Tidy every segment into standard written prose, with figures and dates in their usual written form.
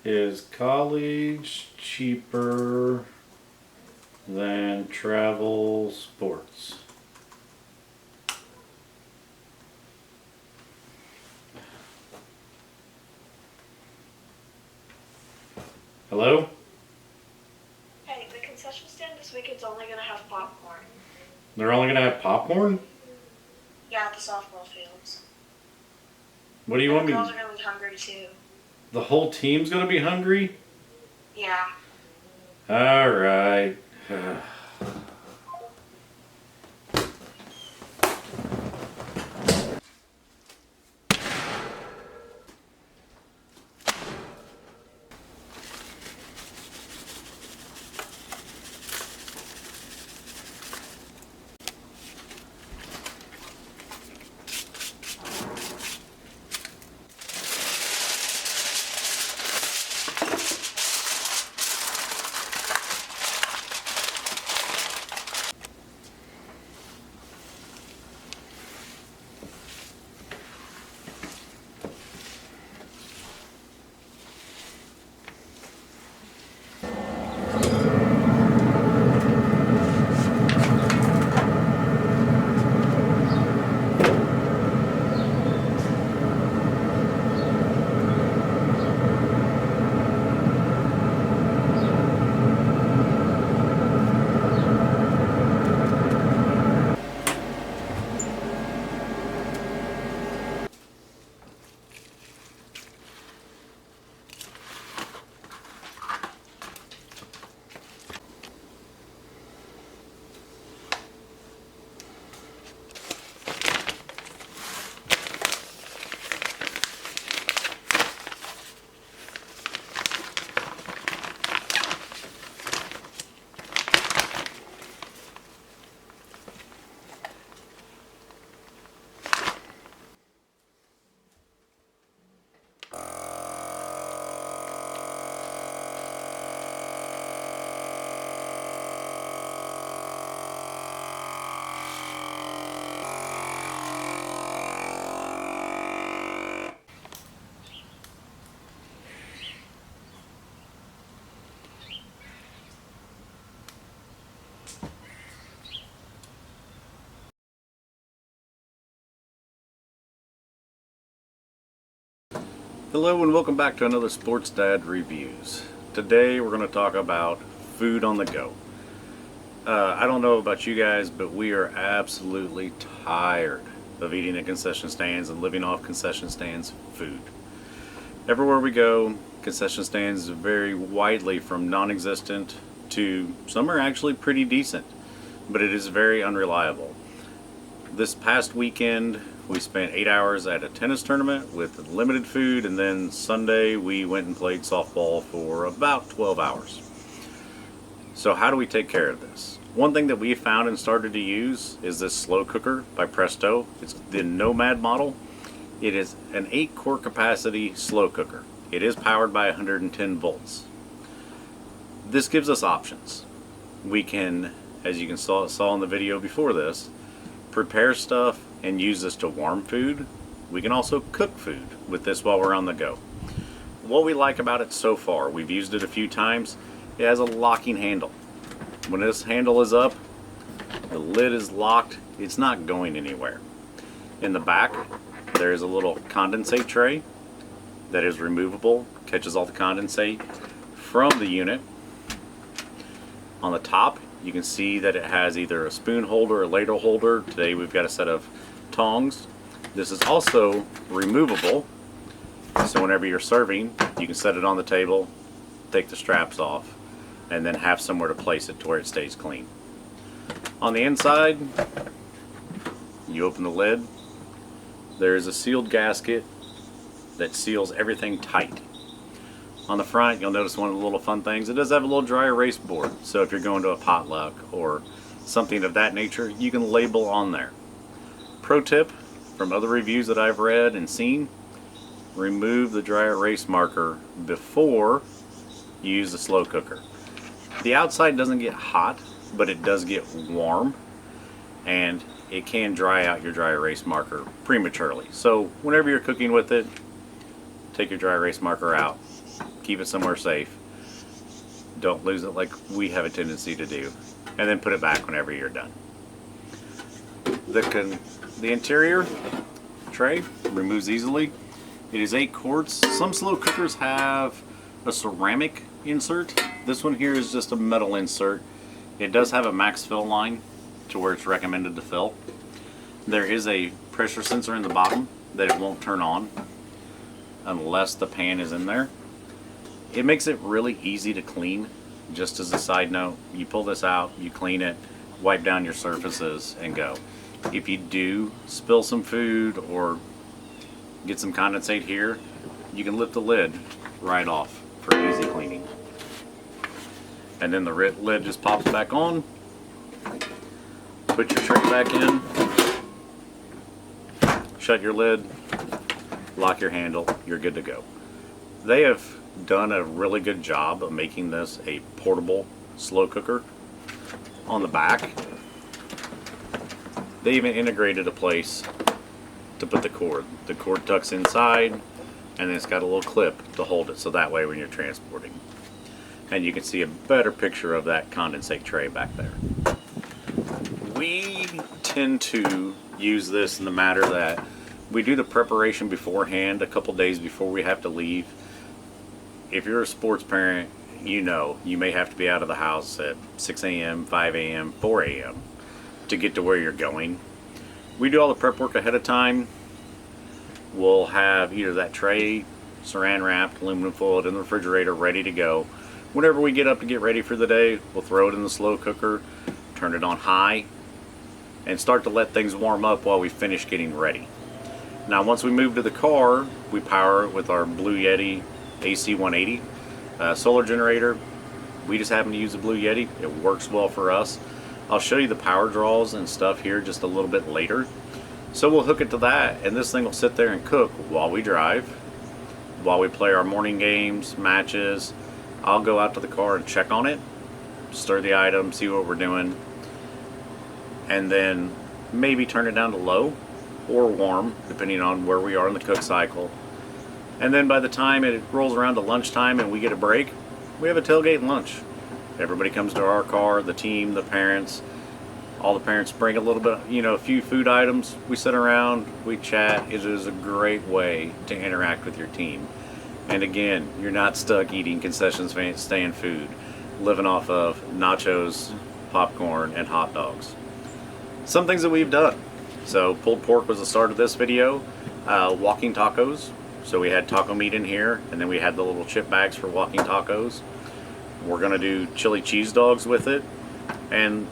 Is college cheaper than travel sports? Hello? Hey, the concession stand this weekend's only gonna have popcorn. They're only gonna have popcorn? Yeah, at the softball fields. What do you And want the me? girls are gonna be hungry too. The whole team's gonna be hungry? Yeah. Alright. Hello and welcome back to another Sports Dad Reviews. Today we're going to talk about food on the go. I don't know about you guys, but we are absolutely tired of eating at concession stands and living off concession stands food. Everywhere we go, concession stands vary widely from non-existent to some are actually pretty decent, but it is very unreliable. This past weekend we spent 8 hours at a tennis tournament with limited food, and then Sunday we went and played softball for about 12 hours. So how do we take care of this? One thing that we found and started to use is this slow cooker by Presto. It's the Nomad model. It is an 8-quart capacity slow cooker. It is powered by 110 volts. This gives us options. We can, as you saw in the video before this, prepare stuff and use this to warm food. We can also cook food with this while we're on the go. What we like about it so far, we've used it a few times, it has a locking handle. When this handle is up, the lid is locked, it's not going anywhere. In the back, there is a little condensate tray that is removable, catches all the condensate from the unit. On the top, you can see that it has either a spoon holder or ladle holder. Today we've got a set of tongs. This is also removable, so whenever you're serving, you can set it on the table, take the straps off, and then have somewhere to place it to where it stays clean. On the inside, you open the lid. There is a sealed gasket that seals everything tight. On the front, you'll notice one of the little fun things. It does have a little dry erase board, so if you're going to a potluck or something of that nature, you can label on there. Pro tip from other reviews that I've read and seen, remove the dry erase marker before you use the slow cooker. The outside doesn't get hot, but it does get warm, and it can dry out your dry erase marker prematurely. So whenever you're cooking with it, take your dry erase marker out, keep it somewhere safe. Don't lose it like we have a tendency to do. And then put it back whenever you're done. The interior tray removes easily. It is 8 quarts. Some slow cookers have a ceramic insert. This one here is just a metal insert. It does have a max fill line to where it's recommended to fill. There is a pressure sensor in the bottom that it won't turn on unless the pan is in there. It makes it really easy to clean. Just as a side note, you pull this out, you clean it, wipe down your surfaces, and go. If you do spill some food or get some condensate here, you can lift the lid right off for easy cleaning. And then the lid just pops back on. Put your tray back in. Shut your lid. Lock your handle. You're good to go. They have done a really good job of making this a portable slow cooker. On the back, they even integrated a place to put the cord. The cord tucks inside, and then it's got a little clip to hold it, so that way when you're transporting. And you can see a better picture of that condensate tray back there. We tend to use this in the matter that we do the preparation beforehand, a couple days before we have to leave. If you're a sports parent, you know you may have to be out of the house at 6 a.m., 5 a.m., 4 a.m. to get to where you're going. We do all the prep work ahead of time. We'll have either that tray, saran wrapped, aluminum foiled in the refrigerator, ready to go. Whenever we get up to get ready for the day, we'll throw it in the slow cooker, turn it on high, and start to let things warm up while we finish getting ready. Now once we move to the car, we power it with our Blue Yeti AC 180 solar generator. We just happen to use the Blue Yeti. It works well for us. I'll show you the power draws and stuff here just a little bit later. So we'll hook it to that, and this thing will sit there and cook while we drive, while we play our morning games, matches. I'll go out to the car and check on it, stir the item, see what we're doing, and then maybe turn it down to low or warm, depending on where we are in the cook cycle. And then by the time it rolls around to lunchtime and we get a break, we have a tailgate lunch. Everybody comes to our car, the team, the parents. All the parents bring a little bit, a few food items. We sit around, we chat. It is a great way to interact with your team. And again, you're not stuck eating concession stand food, living off of nachos, popcorn, and hot dogs. Some things that we've done. So pulled pork was the start of this video. Walking tacos. So we had taco meat in here, and then we had the little chip bags for walking tacos. We're gonna do chili cheese dogs with it, and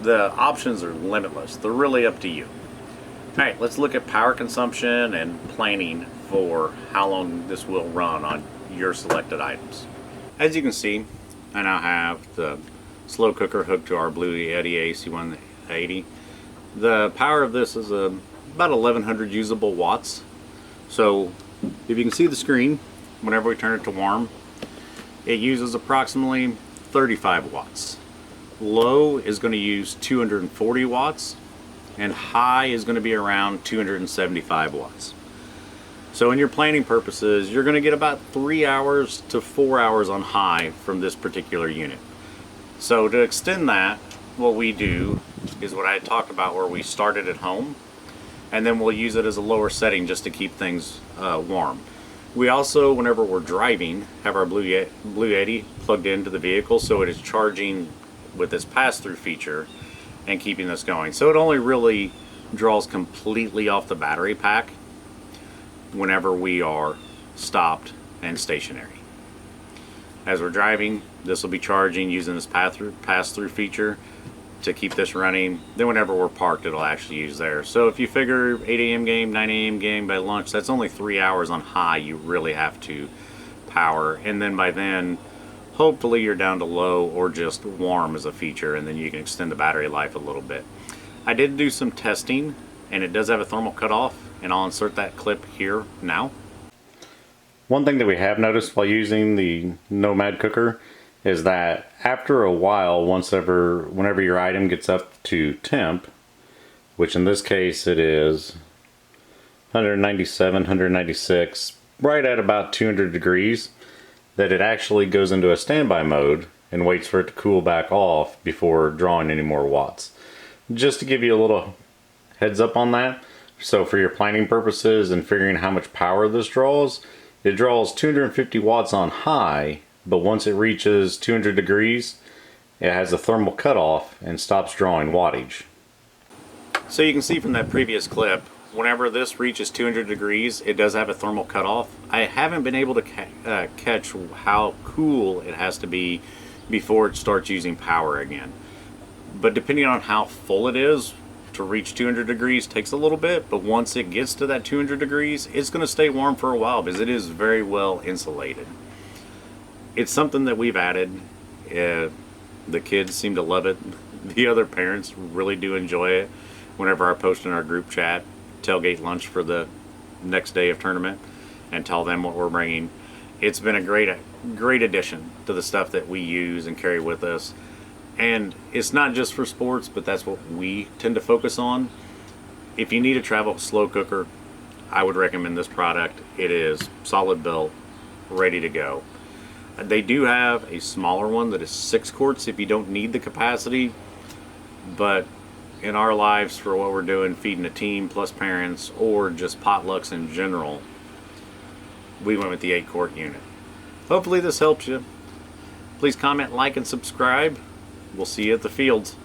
the options are limitless. They're really up to you. All right, let's look at power consumption and planning for how long this will run on your selected items. As you can see, I now have the slow cooker hooked to our Blue Yeti AC 180. The power of this is about 1100 usable watts. So if you can see the screen, whenever we turn it to warm, it uses approximately 35 watts. Low is going to use 240 watts, and high is going to be around 275 watts. So in your planning purposes, you're going to get about 3 hours to 4 hours on high from this particular unit. So to extend that, what we do is what I had talked about, where we start it at home, and then we'll use it as a lower setting just to keep things warm. We also, whenever we're driving, have our Blue Yeti plugged into the vehicle, so it is charging with this pass-through feature and keeping this going. So it only really draws completely off the battery pack whenever we are stopped and stationary. As we're driving, this will be charging using this pass-through feature to keep this running. Then whenever we're parked, it'll actually use there. So if you figure 8 a.m. game, 9 a.m. game by lunch, that's only 3 hours on high you really have to power. And then by then, hopefully you're down to low or just warm as a feature, and then you can extend the battery life a little bit. I did do some testing, and it does have a thermal cutoff, and I'll insert that clip here now. One thing that we have noticed while using the Nomad cooker is that after a while, whenever your item gets up to temp, which in this case it is 197, 196, right at about 200 degrees, that it actually goes into a standby mode and waits for it to cool back off before drawing any more watts. Just to give you a little heads up on that, so for your planning purposes and figuring how much power this draws, it draws 250 watts on high, but once it reaches 200 degrees, it has a thermal cutoff and stops drawing wattage. So you can see from that previous clip, whenever this reaches 200 degrees, it does have a thermal cutoff. I haven't been able to catch how cool it has to be before it starts using power again. But depending on how full it is, to reach 200 degrees takes a little bit, but once it gets to that 200 degrees, it's going to stay warm for a while because it is very well insulated. It's something that we've added. The kids seem to love it. The other parents really do enjoy it. Whenever I post in our group chat, tailgate lunch for the next day of tournament, and tell them what we're bringing, it's been a great addition to the stuff that we use and carry with us. And it's not just for sports, but that's what we tend to focus on. If you need a travel slow cooker, I would recommend this product. It is solid built, ready to go. They do have a smaller one that is 6 quarts if you don't need the capacity, but in our lives, for what we're doing, feeding a team plus parents or just potlucks in general, we went with the 8-quart unit. Hopefully this helps you. Please comment, like, and subscribe. We'll see you at the fields.